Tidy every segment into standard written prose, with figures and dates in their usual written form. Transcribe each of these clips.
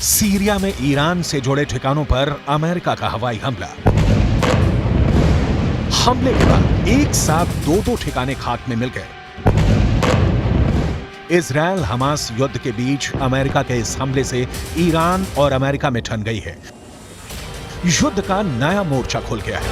Syria में Iran से जुड़े ठिकानों पर अमेरिका का हवाई हमला। हमले के बाद एक साथ दो ठिकाने खाक में मिल गए। इजरायल हमास युद्ध के बीच अमेरिका के इस हमले से ईरान और अमेरिका में ठन गई है। युद्ध का नया मोर्चा खुल गया है।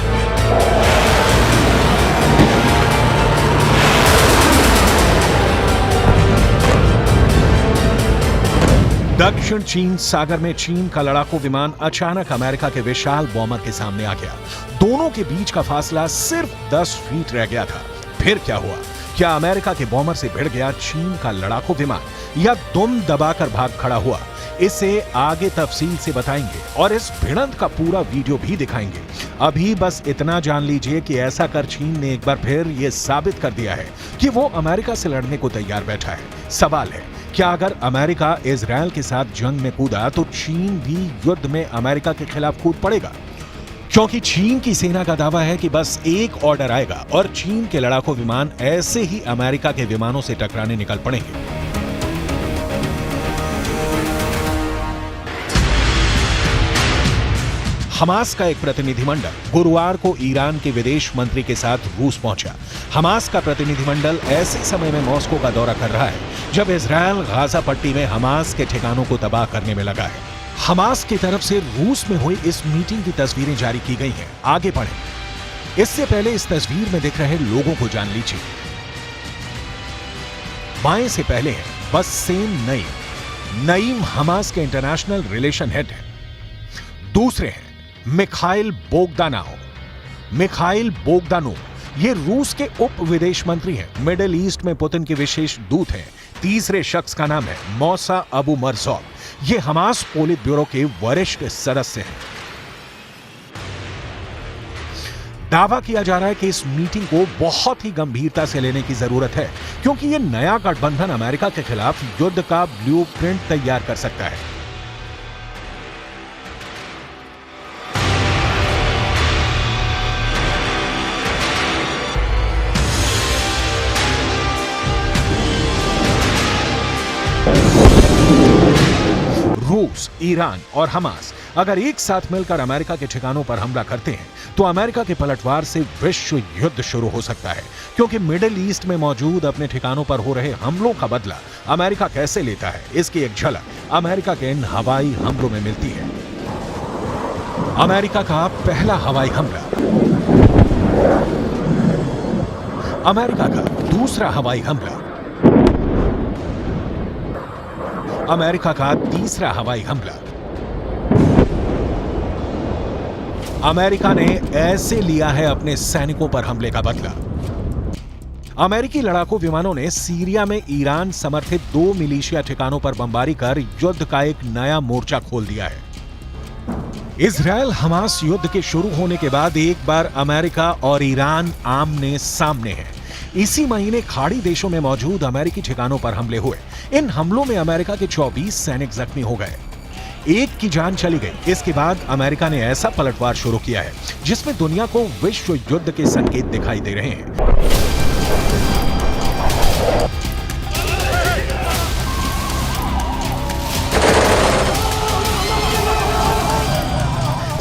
दक्षिण चीन सागर में चीन का लड़ाकू विमान अचानक अमेरिका के विशाल बॉम्बर के सामने आ गया। दोनों के बीच का फासला सिर्फ 10 फीट रह गया था। फिर क्या हुआ? क्या अमेरिका के बॉम्बर से भिड़ गया चीन का लड़ाकू विमान या दुम दबाकर भाग खड़ा हुआ? इसे आगे तफसील से बताएंगे और इस भिड़ंत का पूरा वीडियो भी दिखाएंगे। अभी बस इतना जान लीजिए कि ऐसा कर चीन ने एक बार फिर यह साबित कर दिया है कि वो अमेरिका से लड़ने को तैयार बैठा है। सवाल है, क्या अगर अमेरिका इजरायल के साथ जंग में कूदा तो चीन भी युद्ध में अमेरिका के खिलाफ कूद पड़ेगा? क्योंकि चीन की सेना का दावा है कि बस एक ऑर्डर आएगा और चीन के लड़ाकू विमान ऐसे ही अमेरिका के विमानों से टकराने निकल पड़ेंगे। हमास का एक प्रतिनिधिमंडल गुरुवार को ईरान के विदेश मंत्री के साथ रूस पहुंचा। हमास का प्रतिनिधिमंडल ऐसे समय में मॉस्को का दौरा कर रहा है जब इजरायल गाजा पट्टी में हमास के ठिकानों को तबाह करने में लगा है। हमास की तरफ से रूस में हुई इस मीटिंग की तस्वीरें जारी की गई हैं। आगे बढ़ें। इससे पहले इस तस्वीर में दिख रहे लोगों को जान लीजिए। बाएं से पहले है बस्सेम नईम। नईम हमास के इंटरनेशनल रिलेशन हेड है। दूसरे हैं मिखाइल बोगदानोव। ये रूस के उप विदेश मंत्री हैं। मिडिल ईस्ट में पुतिन के विशेष दूत हैं। तीसरे शख्स का नाम है मौसा अबू मरजौक। ये हमास पोलित ब्यूरो के वरिष्ठ सदस्य हैं। दावा किया जा रहा है कि इस मीटिंग को बहुत ही गंभीरता से लेने की जरूरत है, क्योंकि यह नया गठबंधन अमेरिका के खिलाफ युद्ध का ब्लूप्रिंट तैयार कर सकता है। रूस, ईरान और हमास अगर एक साथ मिलकर अमेरिका के ठिकानों पर हमला करते हैं तो अमेरिका के पलटवार से विश्व युद्ध शुरू हो सकता है, क्योंकि मिडिल ईस्ट में मौजूद अपने ठिकानों पर हो रहे हमलों का बदला अमेरिका कैसे लेता है, इसकी एक झलक अमेरिका के इन हवाई हमलों में मिलती है। अमेरिका का पहला हवाई हमला, अमेरिका का दूसरा हवाई हमला, अमेरिका का तीसरा हवाई हमला। अमेरिका ने ऐसे लिया है अपने सैनिकों पर हमले का बदला। अमेरिकी लड़ाकू विमानों ने सीरिया में ईरान समर्थित 2 मिलिशिया ठिकानों पर बमबारी कर युद्ध का एक नया मोर्चा खोल दिया है। इजरायल हमास युद्ध के शुरू होने के बाद एक बार अमेरिका और ईरान आमने सामने हैं। इसी महीने खाड़ी देशों में मौजूद अमेरिकी ठिकानों पर हमले हुए। इन हमलों में अमेरिका के 24 सैनिक जख्मी हो गए। एक की जान चली गई। इसके बाद अमेरिका ने ऐसा पलटवार शुरू किया है जिसमें दुनिया को विश्व युद्ध के संकेत दिखाई दे रहे हैं।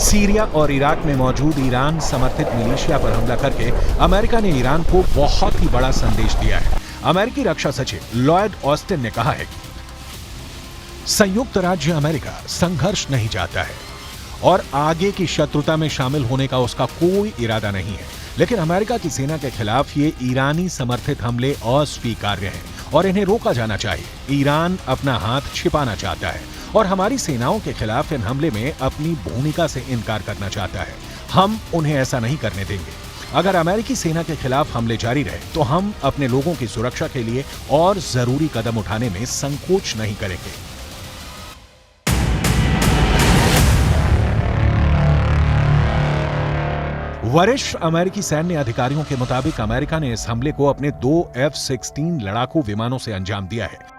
सीरिया और इराक में मौजूद ईरान समर्थित मिलिशिया पर हमला करके अमेरिका ने ईरान को बहुत ही बड़ा संदेश दिया है। अमेरिकी रक्षा सचिव लॉयड ऑस्टिन ने कहा है कि संयुक्त राज्य अमेरिका संघर्ष नहीं चाहता है और आगे की शत्रुता में शामिल होने का उसका कोई इरादा नहीं है, लेकिन अमेरिका की सेना के खिलाफ ये ईरानी समर्थित हमले अस्वीकार्य हैं और इन्हें रोका जाना चाहिए। ईरान अपना हाथ छिपाना चाहता है और हमारी सेनाओं के खिलाफ इन हमले में अपनी भूमिका से इनकार करना चाहता है। हम उन्हें ऐसा नहीं करने देंगे। अगर अमेरिकी सेना के खिलाफ हमले जारी रहे तो हम अपने लोगों की सुरक्षा के लिए और जरूरी कदम उठाने में संकोच नहीं करेंगे। वरिष्ठ अमेरिकी सैन्य अधिकारियों के मुताबिक अमेरिका ने इस हमले को अपने 2 F-16 लड़ाकू विमानों से अंजाम दिया है।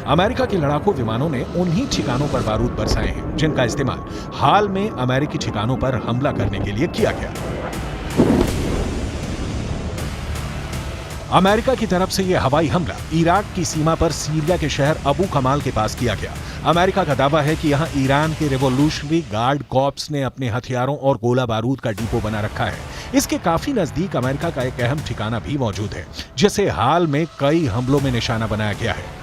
अमेरिका के लड़ाकू विमानों ने उन्हीं ठिकानों पर बारूद बरसाए हैं जिनका इस्तेमाल हाल में अमेरिकी ठिकानों पर हमला करने के लिए किया गया। अमेरिका की तरफ से यह हवाई हमला इराक की सीमा पर सीरिया के शहर अबू कमाल के पास किया गया। अमेरिका का दावा है कि यहां ईरान के रिवॉल्यूशनरी गार्ड कॉर्प्स ने अपने हथियारों और गोला बारूद का डिपो बना रखा है। इसके काफी नजदीक अमेरिका का एक अहम ठिकाना भी मौजूद है, जिसे हाल में कई हमलों में निशाना बनाया गया है।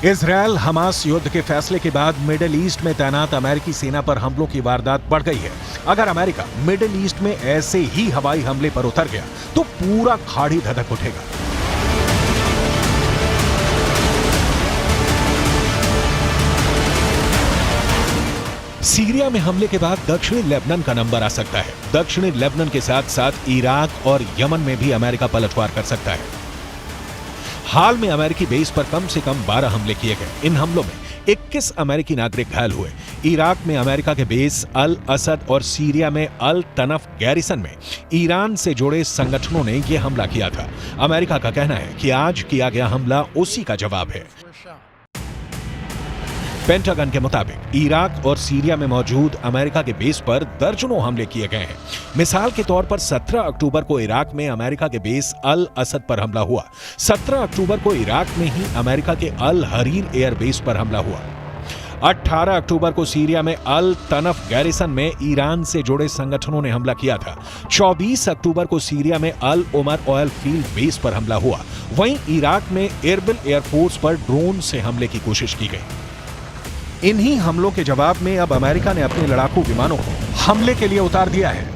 इजरायल हमास युद्ध के फैसले के बाद मिडिल ईस्ट में तैनात अमेरिकी सेना पर हमलों की वारदात बढ़ गई है। अगर अमेरिका मिडिल ईस्ट में ऐसे ही हवाई हमले पर उतर गया तो पूरा खाड़ी धधक उठेगा। सीरिया में हमले के बाद दक्षिणी लेबनान का नंबर आ सकता है। दक्षिणी लेबनान के साथ साथ इराक और यमन में भी अमेरिका पलटवार कर सकता है। हाल में अमेरिकी बेस पर कम से कम 12 हमले किए गए। इन हमलों में 21 अमेरिकी नागरिक घायल हुए। इराक में अमेरिका के बेस अल असद और सीरिया में अल तनफ गैरिसन में ईरान से जुड़े संगठनों ने यह हमला किया था। अमेरिका का कहना है कि आज किया गया हमला उसी का जवाब है। पेंटागन के मुताबिक इराक और सीरिया में मौजूद अमेरिका के बेस पर दर्जनों हमले किए गए हैं। मिसाल के तौर पर 17 अक्टूबर को इराक में अमेरिका के बेस अल असद पर हमला हुआ। 17 अक्टूबर को इराक में ही अमेरिका के अल हरीर एयर बेस पर हमला हुआ। 18 अक्टूबर को सीरिया में अल तनफ गैरिसन में ईरान से जुड़े संगठनों ने हमला किया था। 24 अक्टूबर को सीरिया में अल उमर ऑयल फील्ड बेस पर हमला हुआ। वहीं इराक में एरबिल एयरफोर्स पर ड्रोन से हमले की कोशिश की गई। इन्हीं हमलों के जवाब में अब अमेरिका ने अपने लड़ाकू विमानों को हमले के लिए उतार दिया है।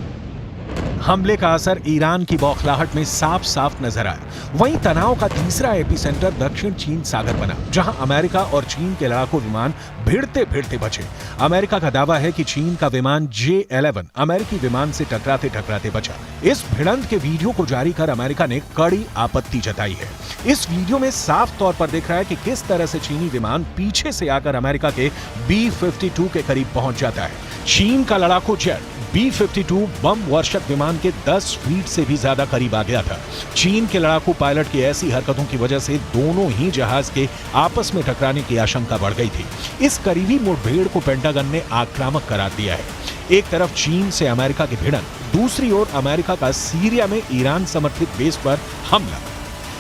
हमले का असर ईरान की बौखलाहट में साफ साफ नजर आया। वहीं तनाव का तीसरा एपिसेंटर दक्षिण चीन सागर बना, जहां अमेरिका और चीन के लड़ाकू विमान भिड़ते भिड़ते बचे। अमेरिका का दावा है कि चीन का विमान J-11 अमेरिकी विमान से टकराते टकराते बचा। इस भिड़ंत के वीडियो को जारी कर अमेरिका ने कड़ी आपत्ति जताई है। इस वीडियो में साफ तौर पर दिख रहा है कि किस तरह से चीनी विमान पीछे से आकर अमेरिका के B-52 के करीब पहुंच जाता है। चीन का लड़ाकू जेट B-52 बम वर्षक विमान के 10 फीट से भी ज्यादा करीब आ गया था। चीन के लड़ाकू पायलट की ऐसी हरकतों की वजह से दोनों ही जहाज के आपस में टकराने की आशंका बढ़ गई थी। इस करीबी मुठभेड़ को पेंटागन ने आक्रामक करार दिया है। एक तरफ चीन से अमेरिका की भिड़ंत, दूसरी ओर अमेरिका का सीरिया में ईरान समर्थित बेस पर हमला।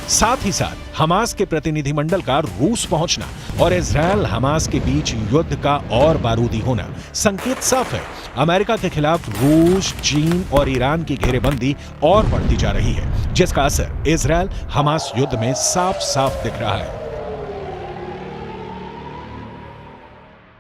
साथ ही साथ हमास के प्रतिनिधिमंडल का रूस पहुंचना और इजरायल हमास के बीच युद्ध का और बारूदी होना संकेत साफ है। अमेरिका के खिलाफ रूस, चीन और ईरान की घेरेबंदी और बढ़ती जा रही है, जिसका असर इजरायल हमास युद्ध में साफ साफ दिख रहा है।